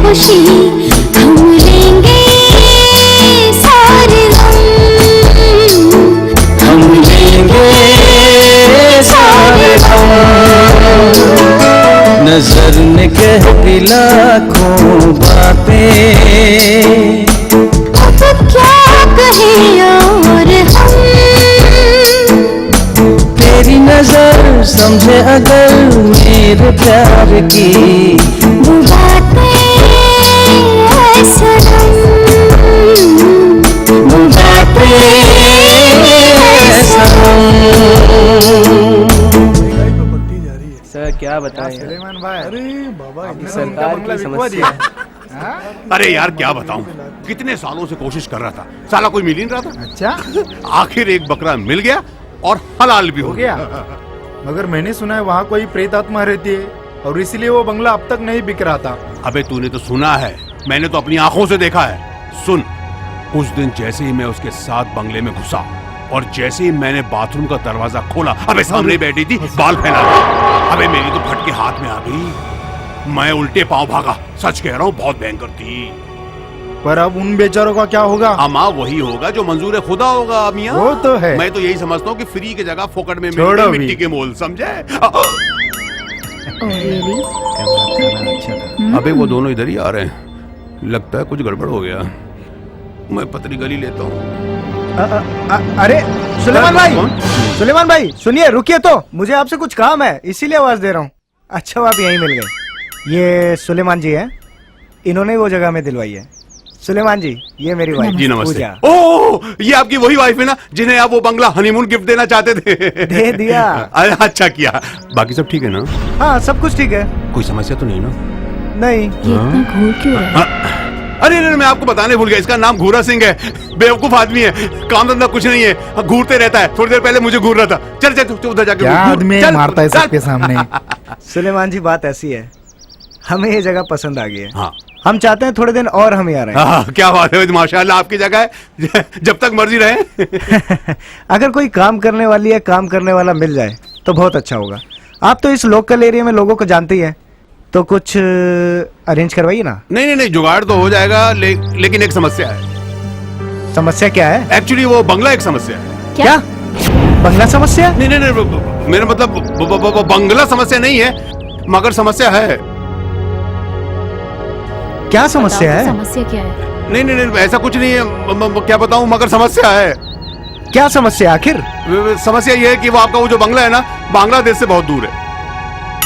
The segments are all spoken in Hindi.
खुशी हम लेंगे सारे गम, हम लेंगे सारे गम। नजर ने कह दी लाखों बातें, अब क्या कहें और हम। तेरी नजर समझे अगर मेरे प्यार की वो बातें ऐ सनम, वो बातें ऐ सनम। सर क्या बताएं सुलेमान भाई, अरे बाबा सरकार की समस्या है। अरे यार क्या बताऊं, कितने सालों से कोशिश कर रहा था, साला कोई मिल ही नहीं रहा था। अच्छा आखिर एक बकरा मिल गया और हलाल भी हो गया। मगर मैंने सुना है वहाँ कोई प्रेत आत्मा रहती है और इसलिए वो बंगला अब तक नहीं बिक रहा था। अबे तूने तो सुना है, मैंने तो अपनी आंखों से देखा है। सुन, उस दिन जैसे ही मैं उसके साथ बंगले में घुसा और जैसे ही मैंने बाथरूम का दरवाजा खोला, अबे सामने बैठी थी बाल फैला के। अबे मेरी तो फटके हाथ में आ गई, मैं उल्टे पांव भागा। सच कह रहा हूँ, बहुत भयंकर थी। पर अब उन बेचारों का क्या होगा? अमा वही होगा जो मंजूर खुदा होगा मियां। वो तो है। मैं तो यही समझता हूँ कि फ्री की जगह फोकट में छोड़ो मिलती भी। मिट्टी के मोल, समझे? अबे वो दोनों इधर ही आ रहे हैं, लगता है कुछ गड़बड़ हो गया। मैं पतली गली लेता हूँ। अरे सुलेमान भाई, कौन? सुलेमान भाई सुनिए, रुकिए तो, मुझे आपसे कुछ काम है इसीलिए आवाज दे रहा हूँ। अच्छा आप यहीं मिल गए। ये सुलेमान जी हैं, इन्होंने वो जगह में दिलवाई है। सुलेमान जी, ये मेरी वाइफ जी नमस्ते। पूजा। ओह, ये आपकी वही वाइफ है ना जिन्हें आप वो बंगला हनीमून गिफ्ट देना चाहते थे? दे दिया। अरे अच्छा किया। बाकी सब ठीक है ना? हाँ सब कुछ ठीक है। कोई समस्या तो नहीं ना? नहीं। ये इतना घूर क्यों रहा है? अरे मैं आपको बताने भूल गया, इसका नाम घूरा सिंह है। बेवकूफ आदमी है, काम धंधा कुछ नहीं है, घूरते रहता है। थोड़ी देर पहले मुझे घूर रहा था। चल चल तू उधर जाके क्या घूर। आदमी चल, मारता है चल। सबके सामने। सुलेमान जी बात ऐसी है, हमें ये जगह पसंद आ गई है। हाँ हम चाहते हैं थोड़े दिन और हम यहाँ रहें। हाँ, क्या बात है, माशाल्लाह आपकी जगह है, जब तक मर्जी रहे। अगर कोई काम करने वाली या काम करने वाला मिल जाए तो बहुत अच्छा होगा। आप तो इस लोकल एरिया में लोगों को जानते ही हैं, तो कुछ अरेंज करवाइए ना। नहीं, जुगाड़ तो हो जाएगा, लेकिन एक समस्या है। समस्या क्या है? एक्चुअली वो बंगला एक समस्या है। क्या बंगला समस्या? नहीं, मेरा मतलब बंगला समस्या नहीं है, मगर समस्या है। क्या समस्या है? समस्या क्या है? नहीं, ऐसा कुछ नहीं है। क्या बताऊं, मगर समस्या है। क्या समस्या आखिर? समस्या ये है कि वो आपका वो जो बंगला है ना, बांग्लादेश से बहुत दूर है।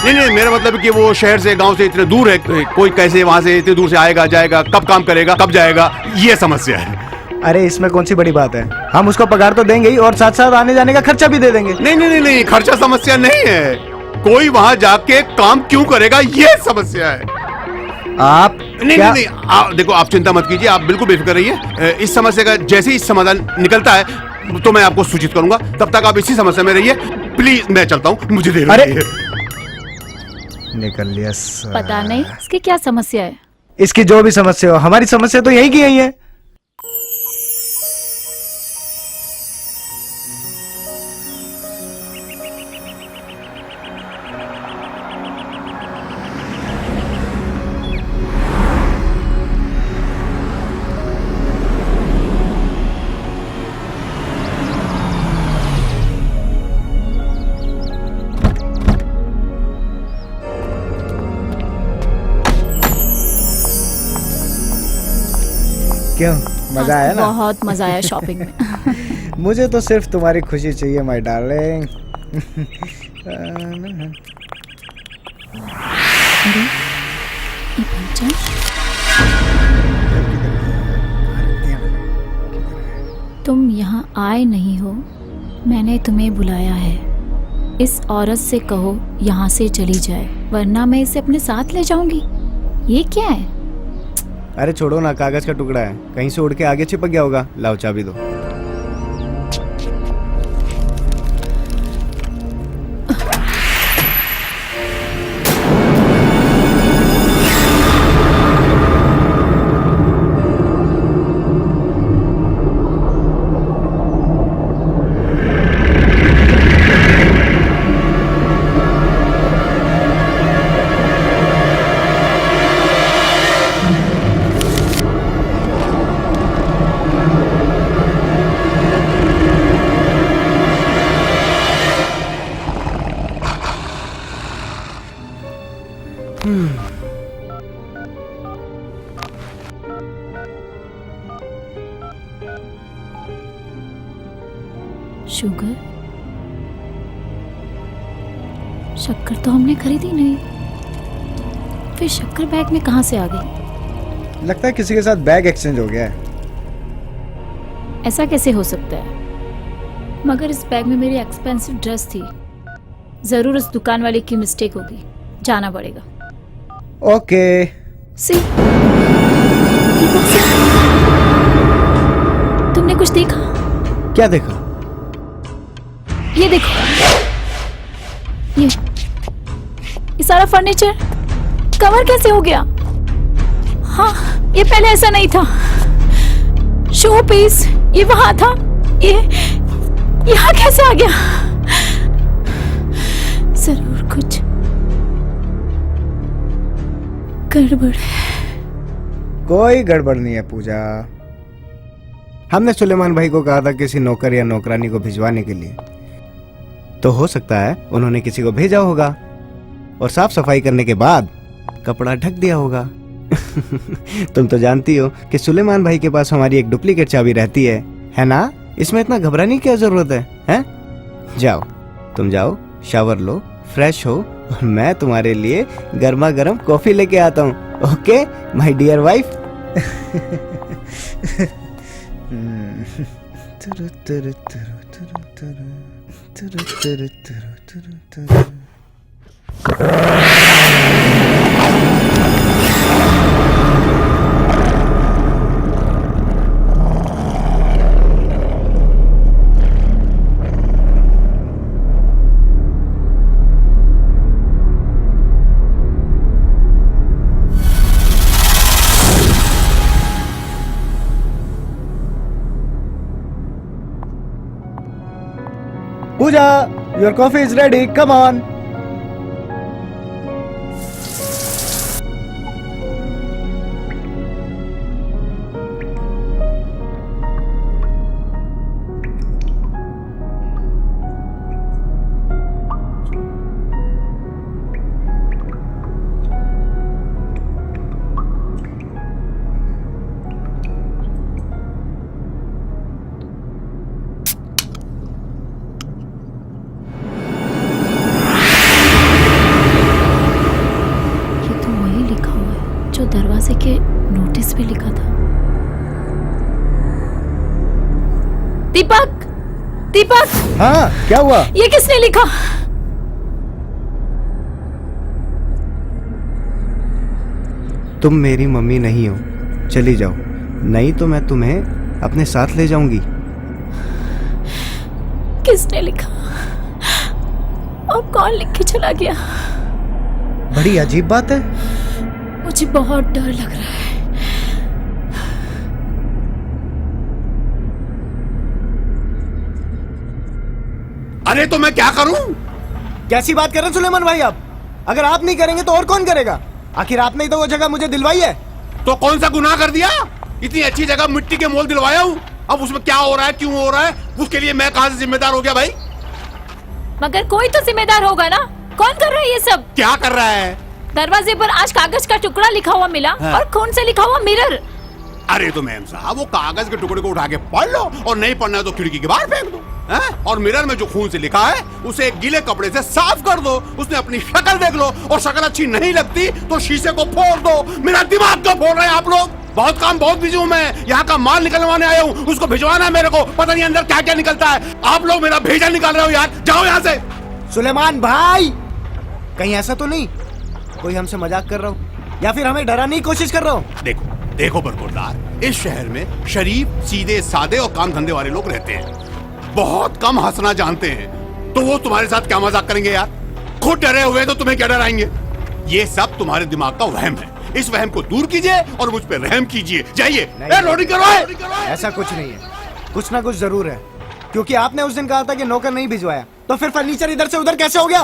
नहीं, मेरा मतलब है कि वो शहर से, गांव से इतने दूर है, कोई कैसे वहां से इतने दूर से आएगा जाएगा, कब काम करेगा, कब जाएगा, ये समस्या है। अरे इसमें कौन सी बड़ी बात है, हम उसको पगार तो देंगे ही और साथ साथ आने जाने का खर्चा भी दे देंगे। नहीं, खर्चा समस्या नहीं है। कोई वहां जाके काम क्यों करेगा, ये समस्या है। आप नहीं, देखो आप चिंता मत कीजिए, आप बिल्कुल बेफिक्र रहिए। इस समस्या का जैसे ही समाधान निकलता है तो मैं आपको सूचित करूंगा। तब तक आप इसी समस्या में रहिए प्लीज। मैं चलता हूँ, मुझे देर हो अरे! रही है। निकल लिया पता नहीं इसकी क्या समस्या है। इसकी जो भी समस्या हो, हमारी समस्या तो यही की यही है। क्यों मजा आया ना? बहुत मजा आया शॉपिंग में। मुझे तो सिर्फ तुम्हारी खुशी चाहिए माय डार्लिंग। अरे ये पंचा, तुम यहाँ आए नहीं हो, मैंने तुम्हें बुलाया है। इस औरत से कहो यहाँ से चली जाए, वरना मैं इसे अपने साथ ले जाऊंगी। ये क्या है? अरे छोड़ो ना, कागज का टुकड़ा है, कहीं से उड़ के आगे चिपक गया होगा। लाओ चाबी दो। शुगर, शक्कर तो हमने खरीदी नहीं, फिर शक्कर बैग में कहाँ से आ गई? लगता है किसी के साथ बैग एक्सचेंज हो गया है। ऐसा कैसे हो सकता है? मगर इस बैग में मेरी एक्सपेंसिव ड्रेस थी। जरूर उस दुकान वाले की मिस्टेक होगी, जाना पड़ेगा। ओके। सी, तुमने कुछ देखा? क्या देखा? ये देखो, ये सारा फर्नीचर कवर कैसे हो गया? हाँ, ये पहले ऐसा नहीं था। शो पीस ये वहां था, ये यहाँ कैसे आ गया? जरूर कुछ गड़बड़ है। कोई गड़बड़ नहीं है पूजा। हमने सुलेमान भाई को कहा था किसी नौकर या नौकरानी को भिजवाने के लिए, तो हो सकता है उन्होंने किसी को भेजा होगा और साफ सफाई करने के बाद कपड़ा ढक दिया होगा। तुम तो जानती हो कि सुलेमान भाई के पास हमारी एक डुप्लीकेट चाबी रहती है ना? इसमें इतना घबराने की क्या जरूरत है, हैं? जाओ, तुम जाओ, शावर लो, फ्रेश हो और मैं तुम्हारे लिए गर्मा गर्म कॉफी लेके आता हूँ। Okay my dear wife. Pooja, your coffee is ready. Come on. दरवाजे के नोटिस पे लिखा था। दीपक, दीपक। हाँ, क्या हुआ? ये किसने लिखा? तुम मेरी मम्मी नहीं हो, चली जाओ, नहीं तो मैं तुम्हें अपने साथ ले जाऊंगी। किसने लिखा और कौन लिख के चला गया? बड़ी अजीब बात है। मुझे बहुत डर लग रहा है। अरे तो मैं क्या करूं? कैसी बात कर रहे हैं सुलेमान भाई आप? अगर आप नहीं करेंगे तो और कौन करेगा? आखिर आपने ही तो वो जगह मुझे दिलवाई है। तो कौन सा गुनाह कर दिया? इतनी अच्छी जगह मिट्टी के मोल दिलवाया हूं, अब उसमें क्या हो रहा है, क्यों हो रहा है, उसके लिए मैं कहां से जिम्मेदार हो गया भाई? मगर कोई तो जिम्मेदार होगा ना? कौन कर रहा है ये सब? क्या कर रहा है? दरवाजे पर आज कागज का टुकड़ा लिखा हुआ मिला। हाँ। और खून से लिखा हुआ मिरर। अरे तो मैम साहब, वो कागज के टुकड़े को उठा के पढ़ लो और नहीं पढ़ना है तो खिड़की के बाहर फेंक दो। और मिरर में जो खून से लिखा है उसे एक गीले कपड़े से साफ कर दो। उसने अपनी शक्ल देख लो और शक्ल अच्छी नहीं लगती तो शीशे को फोड़ दो। मेरा दिमाग क्यों फोड़ रहे हैं आप लोग? बहुत काम, बहुत बिजी हूँ मैं। यहाँ का माल निकलवाने आया हूँ, उसको भिजवाना है मेरे को। पता नहीं अंदर क्या क्या निकलता है। आप लोग मेरा भेजा निकाल रहे हो यार, जाओ यहाँ से। सुलेमान भाई, कहीं ऐसा तो नहीं कोई हमसे मजाक कर रहा हो या फिर हमें डराने की कोशिश कर रहा हो? देखो देखो बरकरदार, इस शहर में शरीफ, सीधे सादे और काम धंधे वाले लोग रहते हैं। बहुत कम हंसना जानते हैं, तो वो तुम्हारे साथ क्या मजाक करेंगे यार? खुद डरे हुए तो तुम्हें क्या डराएंगे? ये सब तुम्हारे दिमाग का वहम है। इस वहम को दूर कीजिए और मुझ पे रहम कीजिए। जाइए, लोडिंग करो। ऐसा कुछ नहीं है, कुछ ना कुछ जरूर है, क्योंकि आपने उस दिन कहा था कि नौकर नहीं भिजवाया, तो फिर फर्नीचर इधर से उधर कैसे हो गया?